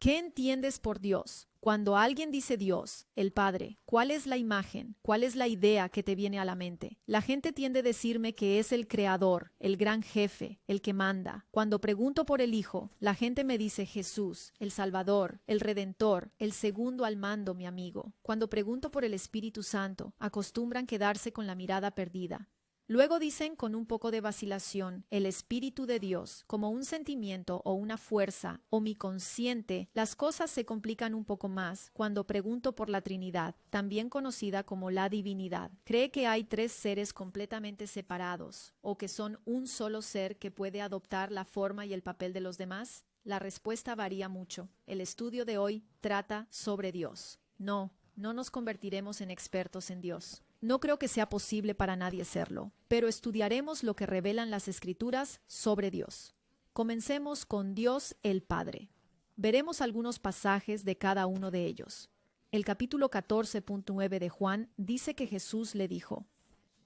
¿Qué entiendes por Dios? Cuando alguien dice Dios, el Padre, ¿cuál es la imagen? ¿Cuál es la idea que te viene a la mente? La gente tiende a decirme que es el creador, el gran jefe, el que manda. Cuando pregunto por el Hijo, la gente me dice Jesús, el Salvador, el Redentor, el segundo al mando, mi amigo. Cuando pregunto por el Espíritu Santo, acostumbran quedarse con la mirada perdida. Luego dicen con un poco de vacilación, el Espíritu de Dios, como un sentimiento o una fuerza o mi consciente. Las cosas se complican un poco más cuando pregunto por la Trinidad, también conocida como la divinidad. ¿Cree que hay tres seres completamente separados o que son un solo ser que puede adoptar la forma y el papel de los demás? La respuesta varía mucho. El estudio de hoy trata sobre Dios. No nos convertiremos en expertos en Dios. No creo que sea posible para nadie serlo, pero estudiaremos lo que revelan las Escrituras sobre Dios. Comencemos con Dios el Padre. Veremos algunos pasajes de cada uno de ellos. El capítulo 14.9 de Juan dice que Jesús le dijo: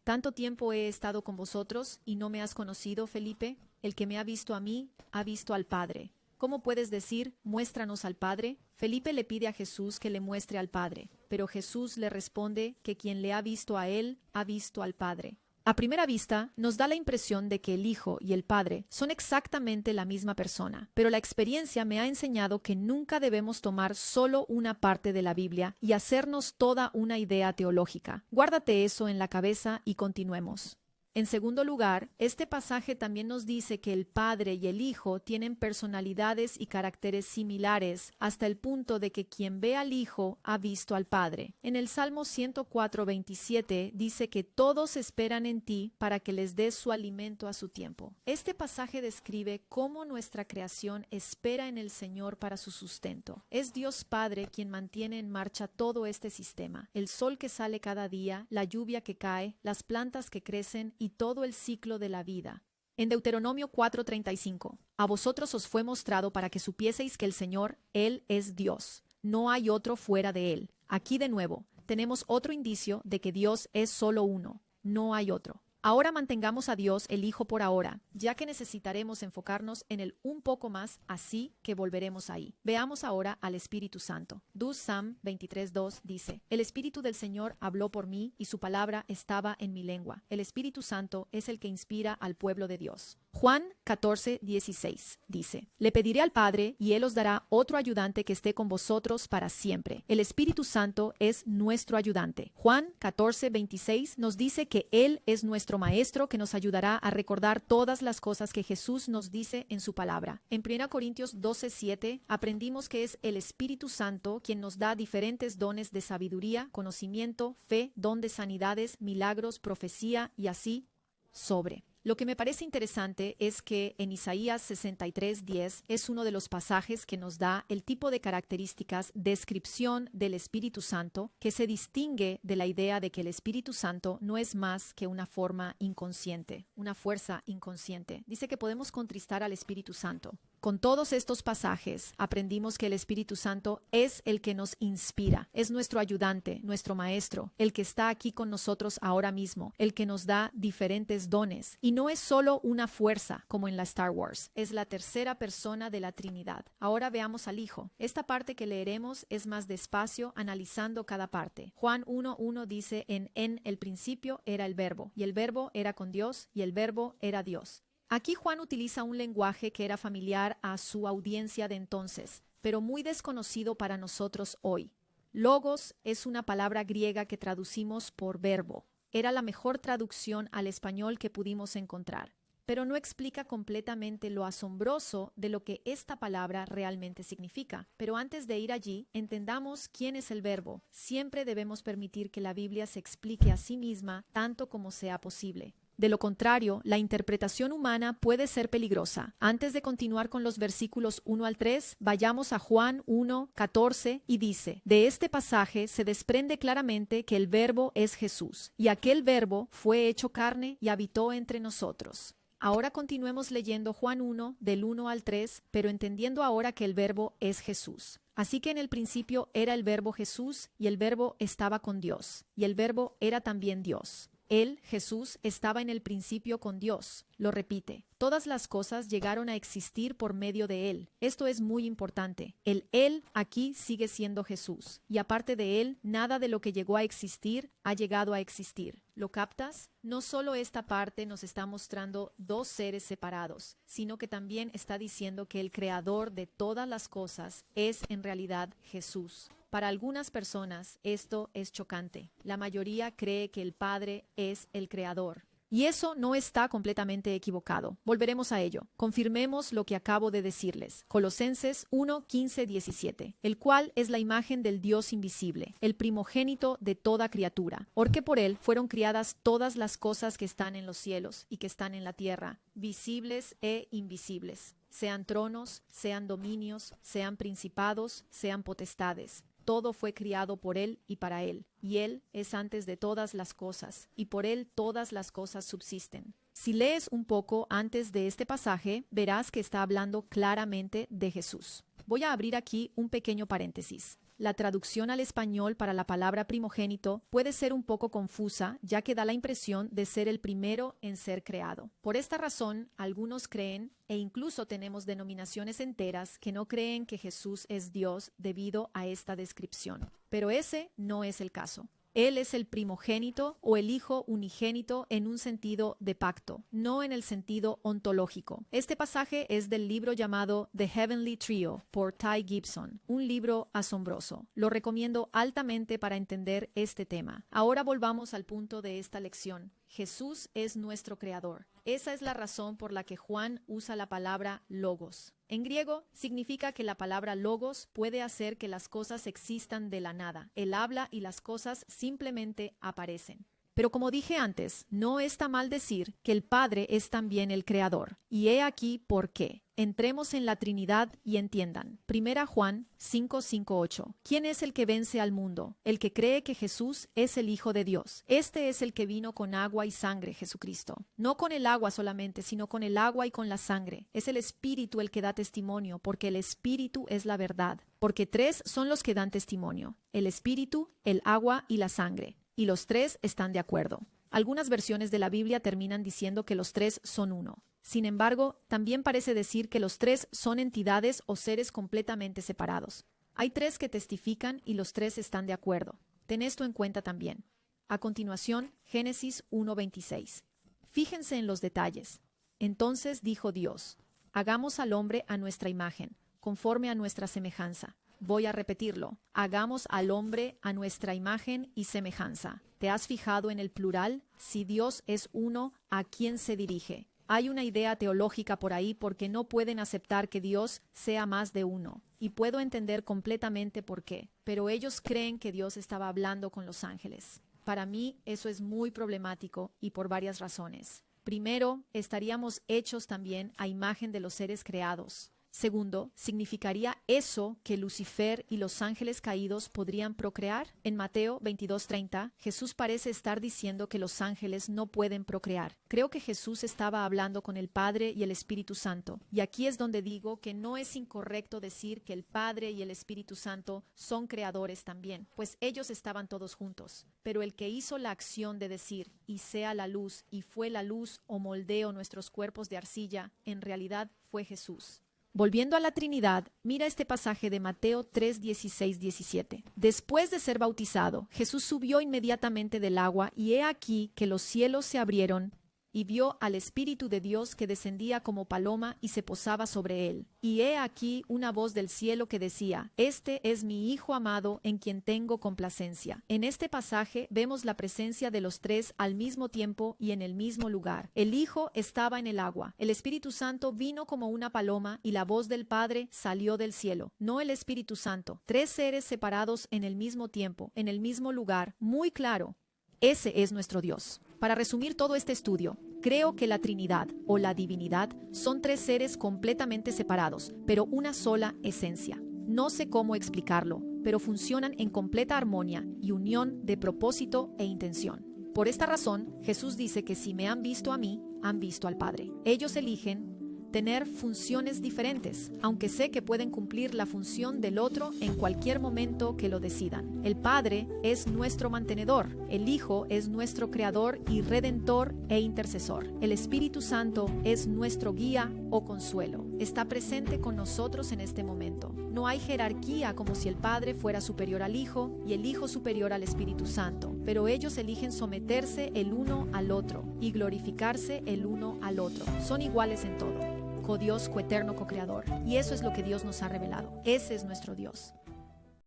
«Tanto tiempo he estado con vosotros y no me has conocido, Felipe. El que me ha visto a mí, ha visto al Padre. ¿Cómo puedes decir, muéstranos al Padre?» Felipe le pide a Jesús que le muestre al Padre, pero Jesús le responde que quien le ha visto a él, ha visto al Padre. A primera vista, nos da la impresión de que el Hijo y el Padre son exactamente la misma persona, pero la experiencia me ha enseñado que nunca debemos tomar solo una parte de la Biblia y hacernos toda una idea teológica. Guárdate eso en la cabeza y continuemos. En segundo lugar, este pasaje también nos dice que el Padre y el Hijo tienen personalidades y caracteres similares, hasta el punto de que quien ve al Hijo ha visto al Padre. En el Salmo 104:27 dice que todos esperan en ti para que les des su alimento a su tiempo. Este pasaje describe cómo nuestra creación espera en el Señor para su sustento. Es Dios Padre quien mantiene en marcha todo este sistema: el sol que sale cada día, la lluvia que cae, las plantas que crecen y todo el ciclo de la vida. En Deuteronomio 4:35, a vosotros os fue mostrado para que supieseis que el Señor, Él es Dios. No hay otro fuera de Él. Aquí de nuevo, tenemos otro indicio de que Dios es solo uno. No hay otro. Ahora mantengamos a Dios el Hijo por ahora, ya que necesitaremos enfocarnos en él un poco más, así que volveremos ahí. Veamos ahora al Espíritu Santo. Sam 23:2 dice: «El Espíritu del Señor habló por mí y su palabra estaba en mi lengua». El Espíritu Santo es el que inspira al pueblo de Dios. Juan 14:16 dice: «Le pediré al Padre y Él os dará otro ayudante que esté con vosotros para siempre». El Espíritu Santo es nuestro ayudante. Juan 14:26 nos dice que Él es nuestro Maestro que nos ayudará a recordar todas las cosas que Jesús nos dice en su palabra. En 1 Corintios 12:7 aprendimos que es el Espíritu Santo quien nos da diferentes dones de sabiduría, conocimiento, fe, don de sanidades, milagros, profecía y así sobre. Lo que me parece interesante es que en Isaías 63:10 es uno de los pasajes que nos da el tipo de características, descripción del Espíritu Santo, que se distingue de la idea de que el Espíritu Santo no es más que una forma inconsciente, una fuerza inconsciente. Dice que podemos contristar al Espíritu Santo. Con todos estos pasajes aprendimos que el Espíritu Santo es el que nos inspira, es nuestro ayudante, nuestro maestro, el que está aquí con nosotros ahora mismo, el que nos da diferentes dones. Y no es solo una fuerza como en la Star Wars, es la tercera persona de la Trinidad. Ahora veamos al Hijo. Esta parte que leeremos es más despacio, analizando cada parte. Juan 1:1 dice: en el principio era el Verbo, y el Verbo era con Dios, y el Verbo era Dios. Aquí Juan utiliza un lenguaje que era familiar a su audiencia de entonces, pero muy desconocido para nosotros hoy. Logos es una palabra griega que traducimos por verbo. Era la mejor traducción al español que pudimos encontrar, pero no explica completamente lo asombroso de lo que esta palabra realmente significa. Pero antes de ir allí, entendamos quién es el Verbo. Siempre debemos permitir que la Biblia se explique a sí misma tanto como sea posible. De lo contrario, la interpretación humana puede ser peligrosa. Antes de continuar con los versículos 1 al 3, vayamos a Juan 1:14 y dice: «De este pasaje se desprende claramente que el Verbo es Jesús, y aquel Verbo fue hecho carne y habitó entre nosotros». Ahora continuemos leyendo Juan 1 del 1 al 3, pero entendiendo ahora que el Verbo es Jesús. «Así que en el principio era el Verbo Jesús, y el Verbo estaba con Dios, y el Verbo era también Dios». Él, Jesús, estaba en el principio con Dios. Lo repite. Todas las cosas llegaron a existir por medio de Él. Esto es muy importante. El Él aquí sigue siendo Jesús. Y aparte de Él, nada de lo que llegó a existir ha llegado a existir. ¿Lo captas? No solo esta parte nos está mostrando dos seres separados, sino que también está diciendo que el creador de todas las cosas es en realidad Jesús. Para algunas personas esto es chocante. La mayoría cree que el Padre es el creador. Y eso no está completamente equivocado. Volveremos a ello. Confirmemos lo que acabo de decirles. Colosenses 1, 15, 17. El cual es la imagen del Dios invisible, el primogénito de toda criatura. Porque por él fueron criadas todas las cosas que están en los cielos y que están en la tierra, visibles e invisibles. Sean tronos, sean dominios, sean principados, sean potestades. Todo fue criado por Él y para Él, y Él es antes de todas las cosas, y por Él todas las cosas subsisten. Si lees un poco antes de este pasaje, verás que está hablando claramente de Jesús. Voy a abrir aquí un pequeño paréntesis. La traducción al español para la palabra primogénito puede ser un poco confusa, ya que da la impresión de ser el primero en ser creado. Por esta razón, algunos creen, e incluso tenemos denominaciones enteras que no creen que Jesús es Dios debido a esta descripción. Pero ese no es el caso. Él es el primogénito o el hijo unigénito en un sentido de pacto, no en el sentido ontológico. Este pasaje es del libro llamado The Heavenly Trio por Ty Gibson, un libro asombroso. Lo recomiendo altamente para entender este tema. Ahora volvamos al punto de esta lección. Jesús es nuestro creador. Esa es la razón por la que Juan usa la palabra logos. En griego significa que la palabra logos puede hacer que las cosas existan de la nada. Él habla y las cosas simplemente aparecen. Pero como dije antes, no está mal decir que el Padre es también el Creador. Y he aquí por qué. Entremos en la Trinidad y entiendan. 1 Juan 5, 5, 8. ¿Quién es el que vence al mundo? El que cree que Jesús es el Hijo de Dios. Este es el que vino con agua y sangre, Jesucristo. No con el agua solamente, sino con el agua y con la sangre. Es el Espíritu el que da testimonio, porque el Espíritu es la verdad. Porque tres son los que dan testimonio: el Espíritu, el agua y la sangre. Y los tres están de acuerdo. Algunas versiones de la Biblia terminan diciendo que los tres son uno. Sin embargo, también parece decir que los tres son entidades o seres completamente separados. Hay tres que testifican y los tres están de acuerdo. Ten esto en cuenta también. A continuación, Génesis 1:26. Fíjense en los detalles. Entonces dijo Dios: hagamos al hombre a nuestra imagen, conforme a nuestra semejanza. Voy a repetirlo. Hagamos al hombre a nuestra imagen y semejanza. ¿Te has fijado en el plural? Si Dios es uno, ¿a quién se dirige? Hay una idea teológica por ahí porque no pueden aceptar que Dios sea más de uno. Y puedo entender completamente por qué. Pero ellos creen que Dios estaba hablando con los ángeles. Para mí eso es muy problemático y por varias razones. Primero, estaríamos hechos también a imagen de los seres creados. Segundo, ¿significaría eso que Lucifer y los ángeles caídos podrían procrear? En Mateo 22:30, Jesús parece estar diciendo que los ángeles no pueden procrear. Creo que Jesús estaba hablando con el Padre y el Espíritu Santo. Y aquí es donde digo que no es incorrecto decir que el Padre y el Espíritu Santo son creadores también, pues ellos estaban todos juntos. Pero el que hizo la acción de decir, y sea la luz, y fue la luz, o moldeo nuestros cuerpos de arcilla, en realidad fue Jesús. Volviendo a la Trinidad, mira este pasaje de Mateo 3, 16, 17. Después de ser bautizado, Jesús subió inmediatamente del agua, y he aquí que los cielos se abrieron, y vio al Espíritu de Dios que descendía como paloma y se posaba sobre él. Y he aquí una voz del cielo que decía: Este es mi Hijo amado, en quien tengo complacencia. En este pasaje vemos la presencia de los tres al mismo tiempo y en el mismo lugar. El Hijo estaba en el agua, el Espíritu Santo vino como una paloma y la voz del Padre salió del cielo. No el Espíritu Santo. Tres seres separados en el mismo tiempo, en el mismo lugar. Muy claro. Ese es nuestro Dios. Para resumir todo este estudio, creo que la Trinidad o la divinidad son tres seres completamente separados, pero una sola esencia. No sé cómo explicarlo, pero funcionan en completa armonía y unión de propósito e intención. Por esta razón, Jesús dice que si me han visto a mí, han visto al Padre. Ellos eligen tener funciones diferentes, aunque sé que pueden cumplir la función del otro en cualquier momento que lo decidan. El Padre es nuestro mantenedor, el Hijo es nuestro creador y redentor e intercesor. El Espíritu Santo es nuestro guía o consuelo. Está presente con nosotros en este momento. No hay jerarquía como si el Padre fuera superior al Hijo y el Hijo superior al Espíritu Santo, pero ellos eligen someterse el uno al otro y glorificarse el uno al otro. Son iguales en todo. Co-Dios, coeterno, co-creador. Y eso es lo que Dios nos ha revelado. Ese es nuestro Dios.